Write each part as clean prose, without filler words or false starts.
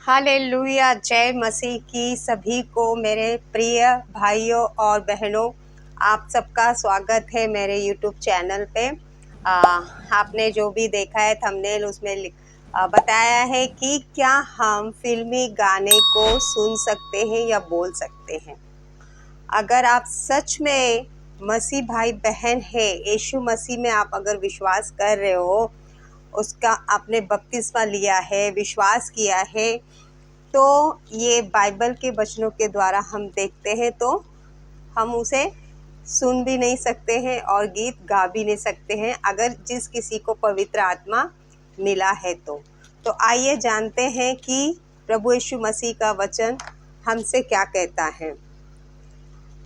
Hallelujah. जय मसीह की सभी को मेरे प्रिय भाइयों और बहनों, आप सबका स्वागत है मेरे यूट्यूब चैनल पे। आपने जो भी देखा है थंबनेल उसमें बताया है कि क्या हम फिल्मी गाने को सुन सकते हैं या बोल सकते हैं। अगर आप सच में मसीह भाई बहन है, यीशु मसीह में आप अगर विश्वास कर रहे हो, उसका आपने बपतिस्मा लिया है, विश्वास किया है, तो ये बाइबल के वचनों के द्वारा हम देखते हैं तो हम उसे सुन भी नहीं सकते हैं और गीत गा भी नहीं सकते हैं, अगर जिस किसी को पवित्र आत्मा मिला है तो आइए जानते हैं कि प्रभु यीशु मसीह का वचन हमसे क्या कहता है।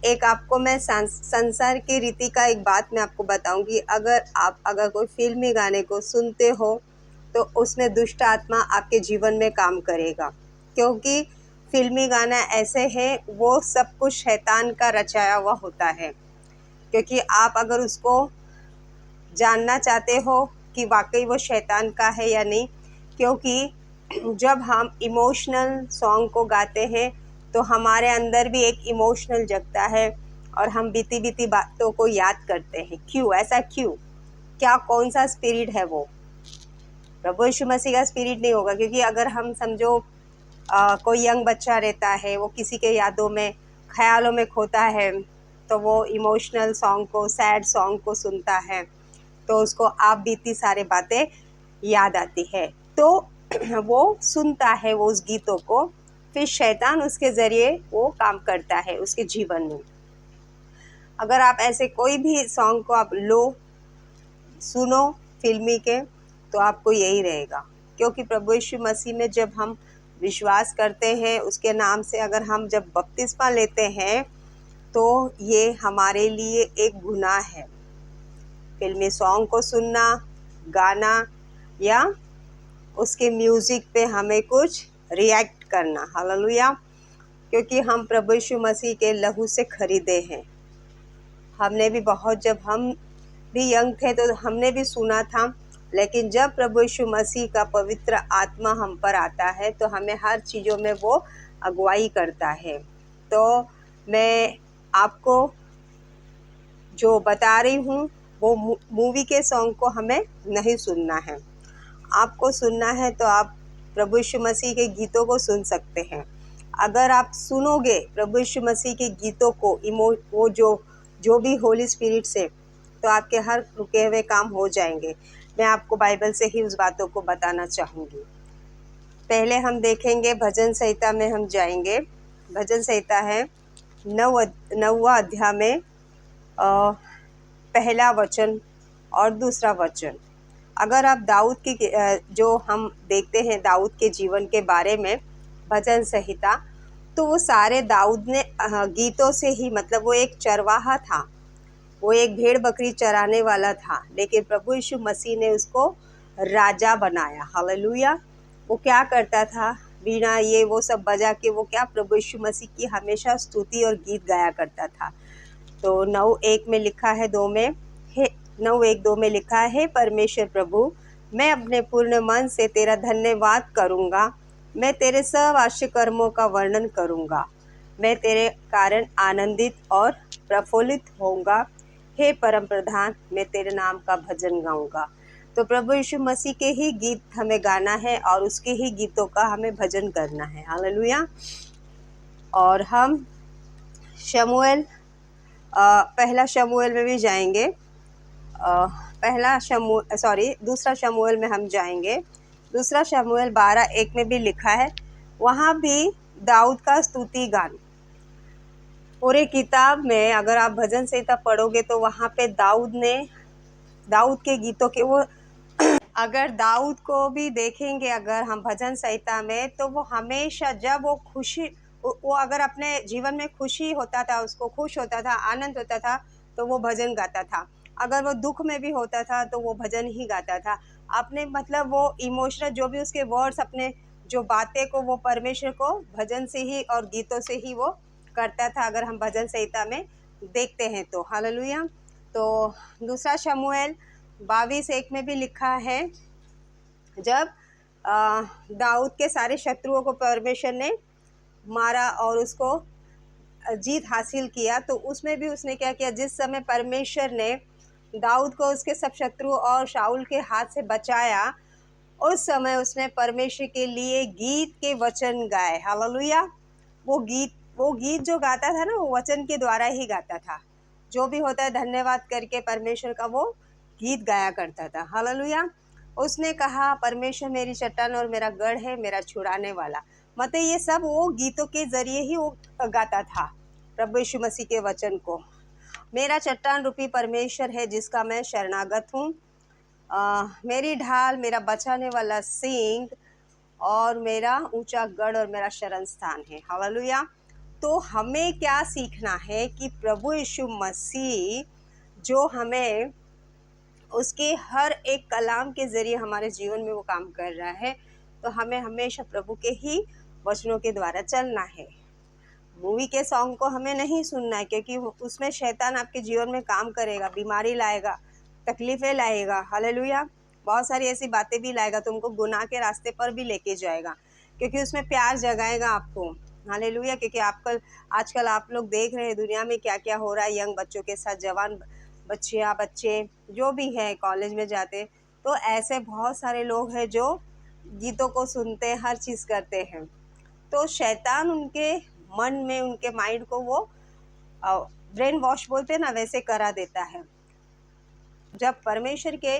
एक आपको मैं संसार की रीति का एक बात मैं आपको बताऊंगी। अगर कोई फिल्मी गाने को सुनते हो तो उसमें दुष्ट आत्मा आपके जीवन में काम करेगा, क्योंकि फिल्मी गाना ऐसे है, वो सब कुछ शैतान का रचाया हुआ होता है। क्योंकि आप अगर उसको जानना चाहते हो कि वाकई वो शैतान का है या नहीं, क्योंकि जब हम इमोशनल सॉन्ग को गाते हैं तो हमारे अंदर भी एक इमोशनल जगता है और हम बीती बीती बातों को याद करते हैं। क्यों ऐसा? क्यों? क्या कौन सा स्पिरिट है वो? प्रभु यीशु मसीह का स्पिरिट नहीं होगा। क्योंकि अगर हम समझो कोई यंग बच्चा रहता है, वो किसी के यादों में ख्यालों में खोता है, तो वो इमोशनल सॉन्ग को, सैड सॉन्ग को सुनता है तो उसको आप बीती सारी बातें याद आती है, तो वो सुनता है वो उस गीतों को, फिर शैतान उसके ज़रिए वो काम करता है उसके जीवन में। अगर आप ऐसे कोई भी सॉन्ग को आप सुनो फिल्मी के, तो आपको यही रहेगा। क्योंकि प्रभु यीशु मसीह में जब हम विश्वास करते हैं, उसके नाम से अगर हम जब बपतिस्मा लेते हैं, तो ये हमारे लिए एक गुनाह है फिल्मी सॉन्ग को सुनना, गाना या उसके म्यूज़िक पे हमें कुछ रिएक्ट करना। हालेलुया। क्योंकि हम प्रभु यीशु मसीह के लहू से खरीदे हैं। हमने भी बहुत, जब हम भी यंग थे तो हमने भी सुना था, लेकिन जब प्रभु यीशु मसीह का पवित्र आत्मा हम पर आता है तो हमें हर चीज़ों में वो अगुवाई करता है। तो मैं आपको जो बता रही हूँ वो मूवी के सॉन्ग को हमें नहीं सुनना है। आपको सुनना है तो आप प्रभु यीशु मसीह के गीतों को सुन सकते हैं। अगर आप सुनोगे प्रभु यीशु मसीह के गीतों को, वो जो भी होली स्पिरिट से, तो आपके हर रुके हुए काम हो जाएंगे। मैं आपको बाइबल से ही उस बातों को बताना चाहूँगी। पहले हम देखेंगे, भजन संहिता में हम जाएंगे। भजन संहिता है 9वां अध्याय में पहला वचन और दूसरा वचन। अगर आप दाऊद की जो हम देखते हैं दाऊद के जीवन के बारे में भजन संहिता, तो वो सारे दाऊद ने गीतों से ही, मतलब वो एक चरवाहा था, वो एक भेड़ बकरी चराने वाला था, लेकिन प्रभु यीशु मसीह ने उसको राजा बनाया। हालेलुया। वो क्या करता था? वीणा ये वो सब बजा के वो क्या, प्रभु यीशु मसीह की हमेशा स्तुति और गीत गाया करता था। तो 9:1 में लिखा है, 2 में है, 9:1-2 में लिखा है, परमेश्वर प्रभु, मैं अपने पूर्ण मन से तेरा धन्यवाद करूँगा, मैं तेरे सब आश्चर्य कर्मों का वर्णन करूँगा, मैं तेरे कारण आनंदित और प्रफुल्लित होऊंगा। हे परम प्रधान, मैं तेरे नाम का भजन गाऊंगा। तो प्रभु यीशु मसीह के ही गीत हमें गाना है और उसके ही गीतों का हमें भजन करना है। हालेलुया। और हम शमूएल पहला शमूएल में भी जाएंगे। दूसरा शमूएल में हम जाएंगे। दूसरा शमूएल 12:1 में भी लिखा है, वहाँ भी दाऊद का स्तुति गान। पूरे किताब में अगर आप भजन संहिता पढ़ोगे तो वहाँ पे दाऊद के गीतों के वो अगर दाऊद को भी देखेंगे, अगर हम भजन संहिता में, तो वो हमेशा जब वो अगर अपने जीवन में खुशी होता था, उसको खुश होता था, आनंद होता था, तो वो भजन गाता था। अगर वो दुख में भी होता था तो वो भजन ही गाता था। अपने, मतलब वो इमोशनल जो भी उसके वर्ड्स, अपने जो बातें को वो परमेश्वर को भजन से ही और गीतों से ही वो करता था, अगर हम भजन संहिता में देखते हैं तो। हालेलुया। तो दूसरा शमूएल 22:1 में भी लिखा है, जब दाऊद के सारे शत्रुओं को परमेश्वर ने मारा और उसको जीत हासिल किया। तो उसमें भी उसने क्या किया, जिस समय परमेश्वर ने दाऊद को उसके सब शत्रुओं और शाऊल के हाथ से बचाया, उस समय उसने परमेश्वर के लिए गीत के वचन गाए। हालेलुया। वो गीत जो गाता था ना, वो वचन के द्वारा ही गाता था। जो भी होता है धन्यवाद करके परमेश्वर का वो गीत गाया करता था। हालेलुया। उसने कहा, परमेश्वर मेरी चट्टान और मेरा गढ़ है, मेरा छुड़ाने वाला। मतलब ये सब वो गीतों के जरिए ही वो गाता था प्रभु यीशु मसीह के वचन को। मेरा चट्टान रूपी परमेश्वर है जिसका मैं शरणागत हूँ, मेरी ढाल, मेरा बचाने वाला सींग और मेरा ऊंचा गढ़ और मेरा शरण स्थान है। हालेलुया। तो हमें क्या सीखना है कि प्रभु यीशु मसीह जो हमें उसके हर एक कलाम के जरिए हमारे जीवन में वो काम कर रहा है, तो हमें हमेशा प्रभु के ही वचनों के द्वारा चलना है। मूवी के सॉन्ग को हमें नहीं सुनना है, क्योंकि उसमें शैतान आपके जीवन में काम करेगा, बीमारी लाएगा, तकलीफें लाएगा। हालेलुया। बहुत सारी ऐसी बातें भी लाएगा, तुमको गुनाह के रास्ते पर भी लेके जाएगा, क्योंकि उसमें प्यार जगाएगा आपको। हालेलुया। क्योंकि आजकल आप लोग देख रहे हैं दुनिया में क्या क्या हो रहा है यंग बच्चों के साथ, जवान बच्चे जो भी हैं कॉलेज में जाते, तो ऐसे बहुत सारे लोग हैं जो गीतों को सुनते हैं, हर चीज़ करते हैं। तो शैतान उनके मन में, उनके माइंड को वो ब्रेन वॉश बोलते हैं ना, वैसे करा देता है। जब परमेश्वर के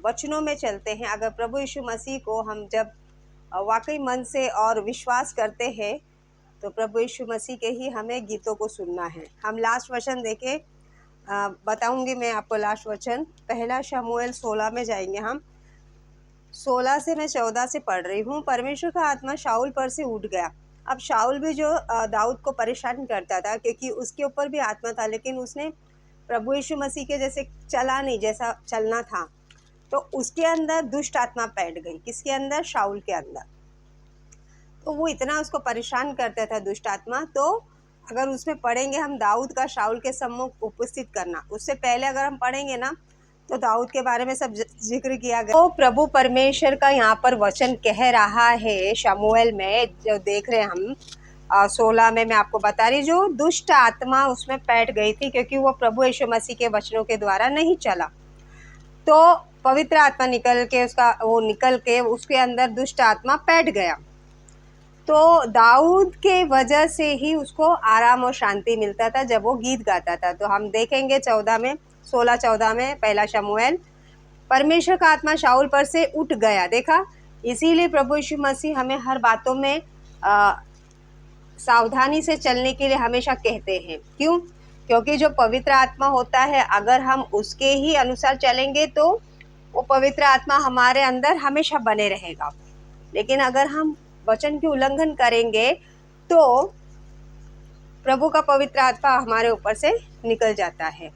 वचनों में चलते हैं, अगर प्रभु यीशु मसीह को हम जब वाकई मन से और विश्वास करते हैं, तो प्रभु यीशु मसीह के ही हमें गीतों को सुनना है। हम लास्ट वचन देके बताऊंगी मैं आपको लास्ट वचन। पहला शमूएल 16 में जाएंगे हम। 16 से मैं 14 से पढ़ रही हूँ। परमेश्वर का आत्मा शाऊल पर से उठ गया। अब शाऊल भी जो दाऊद को परेशान करता था, क्योंकि उसके ऊपर भी आत्मा था, लेकिन उसने प्रभु यीशु मसीह के जैसे चला नहीं, जैसा चलना था। तो उसके अंदर दुष्ट आत्मा बैठ गई। किसके अंदर? शाऊल के अंदर। तो वो इतना उसको परेशान करता था दुष्ट आत्मा। तो अगर उसमें पढ़ेंगे हम, दाऊद का शाऊल के सम्मुख उपस्थित करना, उससे पहले अगर हम पढ़ेंगे ना, तो दाऊद के बारे में सब जिक्र किया गया। तो प्रभु परमेश्वर का यहाँ पर वचन कह रहा है शमूएल में, जो देख रहे हैं हम 16 में मैं आपको बता रही, जो दुष्ट आत्मा उसमें बैठ गई थी, क्योंकि वो प्रभु यीशु मसीह के वचनों के द्वारा नहीं चला। तो पवित्र आत्मा निकल के उसके अंदर दुष्ट आत्मा बैठ गया। तो दाऊद के वजह से ही उसको आराम और शांति मिलता था जब वो गीत गाता था। तो हम देखेंगे 16-14 में पहला शमूएल। परमेश्वर का आत्मा शाऊल पर से उठ गया। देखा, इसीलिए प्रभु यीशु मसीह हमें हर बातों में सावधानी से चलने के लिए हमेशा कहते हैं। क्यों? क्योंकि जो पवित्र आत्मा होता है, अगर हम उसके ही अनुसार चलेंगे तो वो पवित्र आत्मा हमारे अंदर हमेशा बने रहेगा। लेकिन अगर हम वचन की उल्लंघन करेंगे तो प्रभु का पवित्र आत्मा हमारे ऊपर से निकल जाता है,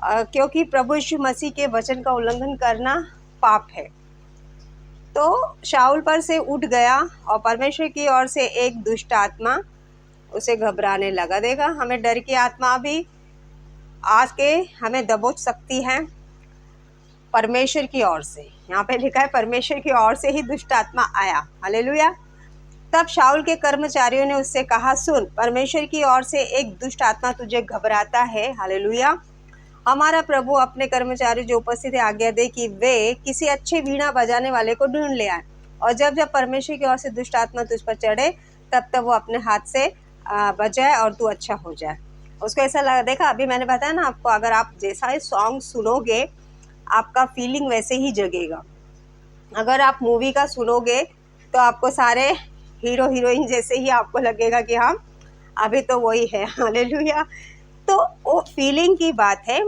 क्योंकि प्रभु यीशु मसीह के वचन का उल्लंघन करना पाप है। तो शाऊल पर से उठ गया और परमेश्वर की ओर से एक दुष्ट आत्मा उसे घबराने लगा। देखा, हमें डर की आत्मा भी आके हमें दबोच सकती है परमेश्वर की ओर से। यहाँ पे लिखा है परमेश्वर की ओर से ही दुष्ट आत्मा आया। हालेलुया। तब शाऊल के कर्मचारियों ने उससे कहा, सुन, परमेश्वर की ओर से एक दुष्ट आत्मा तुझे घबराता है। हालेलुया। हमारा प्रभु अपने कर्मचारी जो उपस्थित है आज्ञा दे कि वे किसी अच्छे वीणा बजाने वाले को ढूंढ ले आए, और जब जब परमेश्वर की ओर से दुष्ट आत्मा तुझ पर चढ़े, तब तब वो अपने हाथ से बजाए और तू अच्छा हो जाए। उसको ऐसा लगा। देखा, अभी मैंने बताया ना आपको, अगर आप जैसा सॉन्ग सुनोगे आपका फीलिंग वैसे ही जगेगा। अगर आप मूवी का सुनोगे तो आपको सारे हीरो हीरोइन जैसे ही आपको लगेगा कि हाँ अभी तो वही है। हालेलुया। तो वो फीलिंग की बात है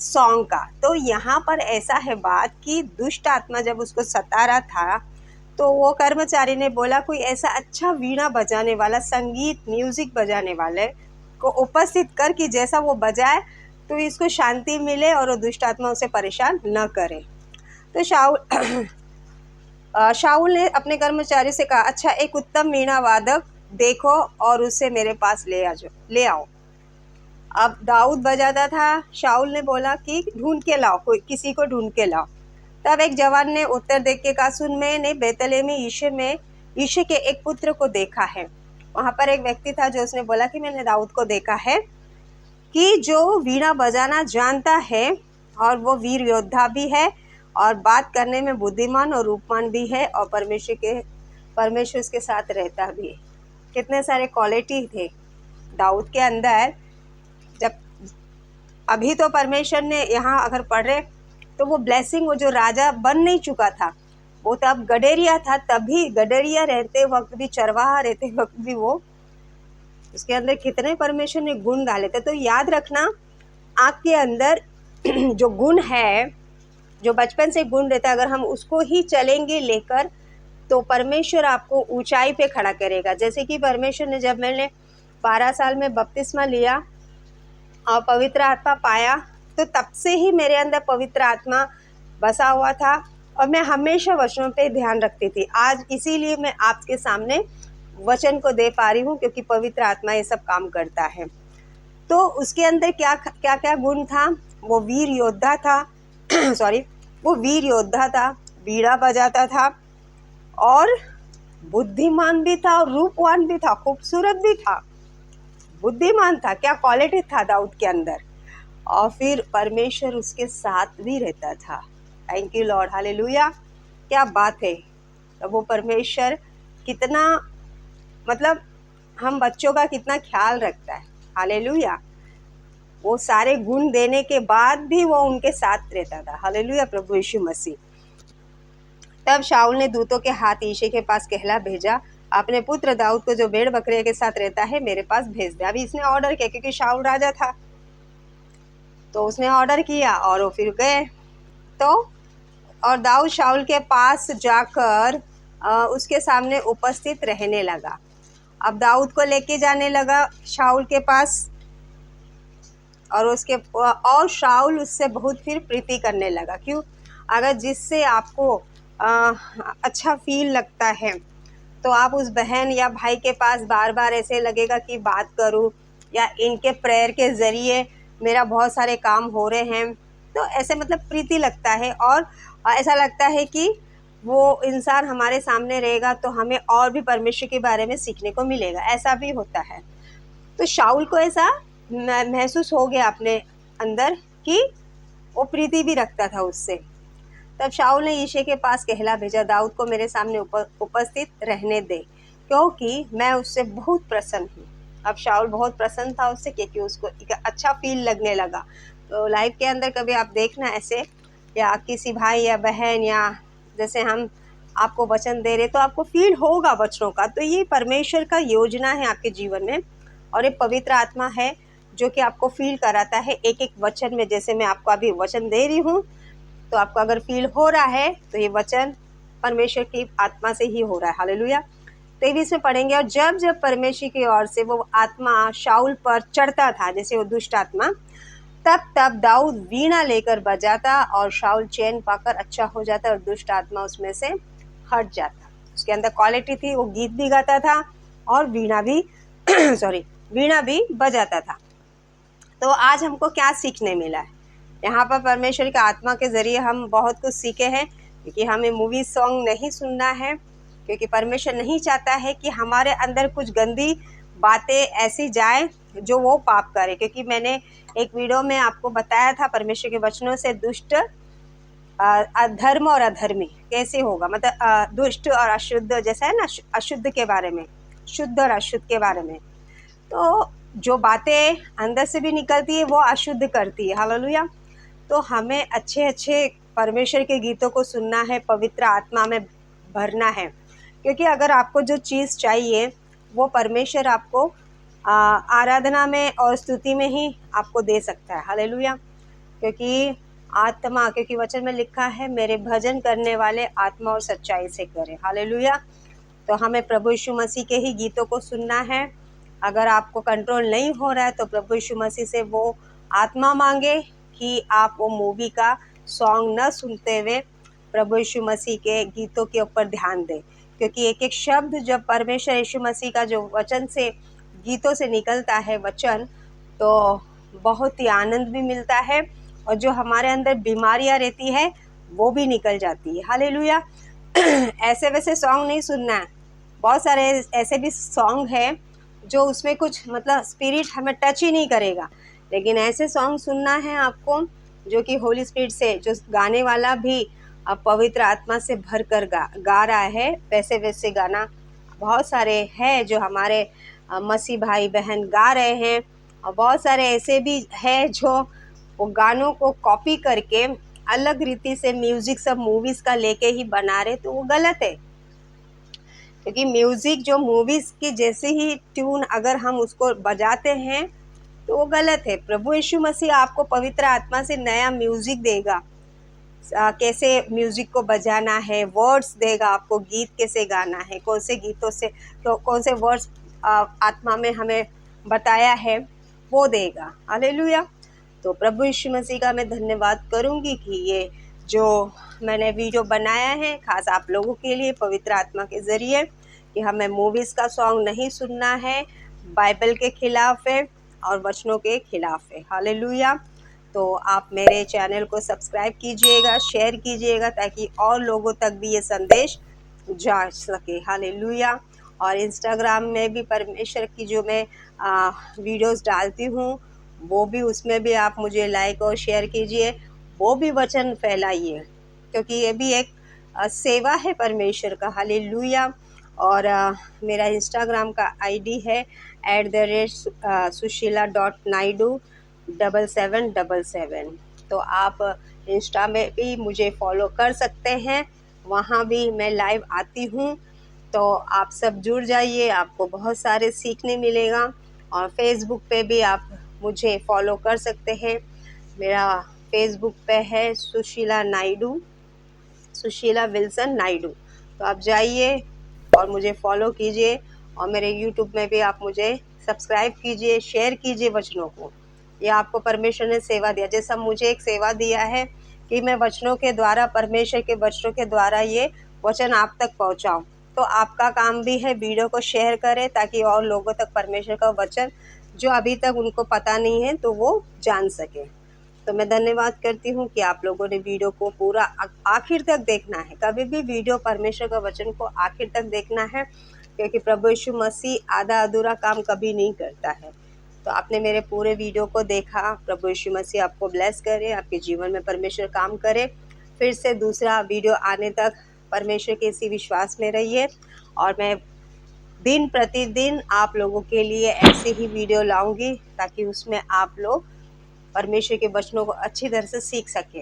सॉन्ग का। तो यहाँ पर ऐसा है बात कि दुष्ट आत्मा जब उसको सता रहा था, तो वो कर्मचारी ने बोला, कोई ऐसा अच्छा वीणा बजाने वाला, संगीत म्यूजिक बजाने वाले को उपस्थित कर कि जैसा वो बजाए तो इसको शांति मिले और वो दुष्ट आत्मा उसे परेशान न करे। तो शाऊल ने अपने कर्मचारी से कहा, अच्छा, एक उत्तम वीणा वादक देखो और उसे मेरे पास ले आओ। अब दाऊद बजाता था, शाऊल ने बोला कि ढूंढ के लाओ, किसी को ढूंढ के लाओ। तब एक जवान ने उत्तर दे के कहा, सुन, मैंने बैतलहम में यिशै के एक पुत्र को देखा है। वहां पर एक व्यक्ति था जो उसने बोला कि मैंने दाऊद को देखा है कि जो वीणा बजाना जानता है और वो वीर योद्धा भी है और बात करने में बुद्धिमान और रूपवान भी है और परमेश्वर उसके साथ रहता भी है। कितने सारे क्वालिटी थे दाऊद के अंदर। जब अभी तो परमेश्वर ने यहाँ अगर पढ़ रहे तो वो ब्लेसिंग, वो जो राजा बन नहीं चुका था, वो तब गडेरिया था, तभी गडेरिया रहते वक्त भी, चरवाहा रहते वक्त भी वो उसके अंदर कितने परमेश्वर ने गुण डाले थे। तो याद रखना, आपके अंदर जो गुण है, जो बचपन से गुण रहता है, अगर हम उसको ही चलेंगे लेकर तो परमेश्वर आपको ऊंचाई पे खड़ा करेगा। जैसे कि परमेश्वर ने, जब मैंने 12 साल में बपतिस्मा लिया और पवित्र आत्मा पाया, तो तब से ही मेरे अंदर पवित्र आत्मा बसा हुआ था और मैं हमेशा वचनों पे ध्यान रखती थी। आज इसीलिए मैं आपके सामने वचन को दे पा रही हूँ, क्योंकि पवित्र आत्मा ये सब काम करता है। तो उसके अंदर क्या क्या क्या गुण था? वो वीर योद्धा था सॉरी, वो वीर योद्धा था, वीणा बजाता था और बुद्धिमान भी था और रूपवान भी था, खूबसूरत भी था, बुद्धिमान था। क्या क्वालिटी था दाऊद के अंदर। और फिर परमेश्वर उसके साथ भी रहता था। Thank you Lord, hallelujah. क्या बात है। तो वो परमेश्वर कितना, मतलब हम बच्चों का कितना ख्याल रखता है। हालेलुया। वो सारे गुण देने के बाद भी वो उनके साथ रहता था। हालेलुया, प्रभु यीशु मसीह। तब शाऊल ने दूतों के हाथ यिशै के पास कहला भेजा, अपने पुत्र दाऊद को जो भेड़ बकरियों के साथ रहता है मेरे पास भेज दे। अभी इसने ऑर्डर किया, क्योंकि शाऊल राजा था तो उसने ऑर्डर किया और वो फिर गए। तो और दाऊद शाऊल के पास जाकर उसके सामने उपस्थित रहने लगा। अब दाऊद को लेके जाने लगा शाऊल के पास और शाऊल उससे बहुत फिर प्रीति करने लगा। क्यों? अगर जिससे आपको अच्छा फील लगता है तो आप उस बहन या भाई के पास बार बार ऐसे लगेगा कि बात करूं, या इनके प्रेयर के ज़रिए मेरा बहुत सारे काम हो रहे हैं, तो ऐसे मतलब प्रीति लगता है और ऐसा लगता है कि वो इंसान हमारे सामने रहेगा तो हमें और भी परमेश्वर के बारे में सीखने को मिलेगा। ऐसा भी होता है। तो शाऊल को ऐसा महसूस हो गया अपने अंदर कि वो प्रीति भी रखता था उससे। तब शाऊल ने यिशै के पास कहला भेजा, दाऊद को मेरे सामने उपस्थित रहने दे, क्योंकि मैं उससे बहुत प्रसन्न हूँ। अब शाऊल बहुत प्रसन्न था उससे, क्योंकि उसको एक अच्छा फील लगने लगा। तो लाइफ के अंदर कभी आप देखना ऐसे, या किसी भाई या बहन, या जैसे हम आपको वचन दे रहे तो आपको फील होगा वचनों का। तो ये परमेश्वर का योजना है आपके जीवन में, और ये पवित्र आत्मा है जो कि आपको फील कराता है एक एक वचन में। जैसे मैं आपको अभी वचन दे रही हूँ तो आपको अगर फील हो रहा है तो ये वचन परमेश्वर की आत्मा से ही हो रहा है। हालेलुया। 23 में पढ़ेंगे, और जब जब परमेश्वर की ओर से वो आत्मा शाऊल पर चढ़ता था, जैसे वो दुष्ट आत्मा, तब तब दाऊद वीणा लेकर बजाता और शाऊल चैन पाकर अच्छा हो जाता और दुष्ट आत्मा उसमें से हट जाता। उसके अंदर क्वालिटी थी, वो गीत भी गाता था और वीणा भी वीणा भी बजाता था। तो आज हमको क्या सीखने मिला है? यहाँ पर परमेश्वर की आत्मा के जरिए हम बहुत कुछ सीखे हैं, क्योंकि हमें मूवी सॉन्ग नहीं सुनना है, क्योंकि परमेश्वर नहीं चाहता है कि हमारे अंदर कुछ गंदी बातें ऐसी जाए जो वो पाप करे। क्योंकि मैंने एक वीडियो में आपको बताया था परमेश्वर के वचनों से दुष्ट, अधर्म और अधर्मी कैसे होगा, मतलब दुष्ट और अशुद्ध, जैसा है ना, अशुद्ध के बारे में, शुद्ध और अशुद्ध के बारे में। तो जो बातें अंदर से भी निकलती है वो अशुद्ध करती है। हालेलुया। तो हमें अच्छे अच्छे परमेश्वर के गीतों को सुनना है, पवित्र आत्मा में भरना है, क्योंकि अगर आपको जो चीज़ चाहिए वो परमेश्वर आपको आराधना में और स्तुति में ही आपको दे सकता है। हालेलुया। क्योंकि वचन में लिखा है, मेरे भजन करने वाले आत्मा और सच्चाई से करें। हालेलुया। तो हमें प्रभु यीशु मसीह के ही गीतों को सुनना है। अगर आपको कंट्रोल नहीं हो रहा है तो प्रभु यीशु मसीह से वो आत्मा मांगे कि आप वो मूवी का सॉन्ग न सुनते हुए प्रभु यीशु मसीह के गीतों के ऊपर ध्यान दें। क्योंकि एक एक शब्द जब परमेश्वर यीशु मसीह का जो वचन से, गीतों से निकलता है वचन, तो बहुत ही आनंद भी मिलता है, और जो हमारे अंदर बीमारियां रहती है वो भी निकल जाती है। हालेलुया। ऐसे वैसे सॉन्ग नहीं सुनना है। बहुत सारे ऐसे भी सॉन्ग है जो उसमें कुछ मतलब स्पिरिट हमें टच ही नहीं करेगा, लेकिन ऐसे सॉन्ग सुनना है आपको जो कि होली स्पिरिट से, जो गाने वाला भी पवित्र आत्मा से भर कर गा रहा है। वैसे वैसे गाना बहुत सारे हैं जो हमारे मसीह भाई बहन गा रहे हैं, और बहुत सारे ऐसे भी है जो वो गानों को कॉपी करके अलग रीति से म्यूजिक सब मूवीज का लेके ही बना रहे, तो वो गलत है। क्योंकि म्यूजिक जो मूवीज की जैसे ही ट्यून अगर हम उसको बजाते हैं तो वो गलत है। प्रभु यीशु मसीह आपको पवित्र आत्मा से नया म्यूजिक देगा, कैसे म्यूजिक को बजाना है, वर्ड्स देगा आपको, गीत कैसे गाना है, कौन से गीतों से तो कौन से वर्ड्स आत्मा में हमें बताया है वो देगा। हालेलुया। तो प्रभु यीशु मसीह का मैं धन्यवाद करूंगी कि ये जो मैंने वीडियो बनाया है खास आप लोगों के लिए पवित्र आत्मा के ज़रिए, कि हमें मूवीज़ का सॉन्ग नहीं सुनना है, बाइबल के खिलाफ है और वचनों के खिलाफ है। हालेलुया। तो आप मेरे चैनल को सब्सक्राइब कीजिएगा, शेयर कीजिएगा, ताकि और लोगों तक भी ये संदेश जा सके। हालेलुया। और इंस्टाग्राम में भी परमेश्वर की जो मैं वीडियोस डालती हूँ, वो भी उसमें भी आप मुझे लाइक और शेयर कीजिए, वो भी वचन फैलाइए, क्योंकि ये भी एक सेवा है परमेश्वर का। हालेलुया। और मेरा इंस्टाग्राम का आईडी है @sushila.naidu7777। तो आप इंस्टा में भी मुझे फॉलो कर सकते हैं, वहाँ भी मैं लाइव आती हूँ। तो आप सब जुड़ जाइए, आपको बहुत सारे सीखने मिलेगा। और फेसबुक पे भी आप मुझे फॉलो कर सकते हैं। मेरा फेसबुक पे है सुशीला नायडू, सुशीला विल्सन नायडू। तो आप जाइए और मुझे फॉलो कीजिए, और मेरे यूट्यूब में भी आप मुझे सब्सक्राइब कीजिए, शेयर कीजिए वचनों को। ये आपको परमेश्वर ने सेवा दिया, जैसा मुझे एक सेवा दिया है कि मैं वचनों के द्वारा, परमेश्वर के वचनों के द्वारा ये वचन आप तक पहुंचाऊं। तो आपका काम भी है वीडियो को शेयर करें, ताकि और लोगों तक परमेश्वर का वचन जो अभी तक उनको पता नहीं है तो वो जान सके। तो मैं धन्यवाद करती हूँ कि आप लोगों ने वीडियो को पूरा आखिर तक देखना है। कभी भी वीडियो परमेश्वर का वचन को आखिर तक देखना है, क्योंकि प्रभु यीशु मसीह आधा अधूरा काम कभी नहीं करता है। तो आपने मेरे पूरे वीडियो को देखा। प्रभु यीशु मसीह आपको ब्लेस करे, आपके जीवन में परमेश्वर काम करे। फिर से दूसरा वीडियो आने तक परमेश्वर के इसी विश्वास में रहिए, और मैं दिन प्रतिदिन आप लोगों के लिए ऐसे ही वीडियो लाऊंगी, ताकि उसमें आप लोग परमेश्वर के वचनों को अच्छी तरह से सीख सके।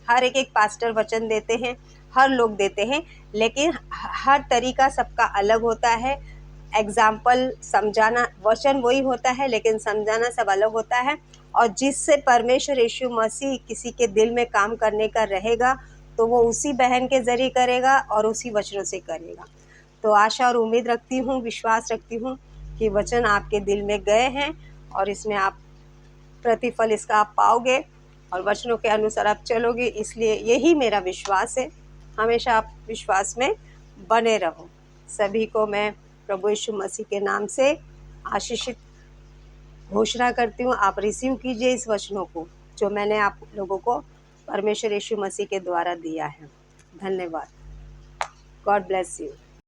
हर एक पास्टर वचन देते हैं, हर लोग देते हैं, लेकिन हर तरीका सबका अलग होता है। एग्जाम्पल समझाना, वचन वही होता है लेकिन समझाना सब अलग होता है। और जिससे परमेश्वर यीशु मसीह किसी के दिल में काम करने का रहेगा, तो वो उसी बहन के जरिए करेगा और उसी वचनों से करेगा। तो आशा और उम्मीद रखती हूँ, विश्वास रखती हूँ कि वचन आपके दिल में गए हैं, और इसमें आप प्रतिफल इसका आप पाओगे, और वचनों के अनुसार आप चलोगे। इसलिए यही मेरा विश्वास है। हमेशा आप विश्वास में बने रहो। सभी को मैं प्रभु यीशु मसीह के नाम से आशीषित घोषणा करती हूँ। आप रिसीव कीजिए इस वचनों को जो मैंने आप लोगों को परमेश्वर यीशु मसीह के द्वारा दिया है। धन्यवाद। God bless you.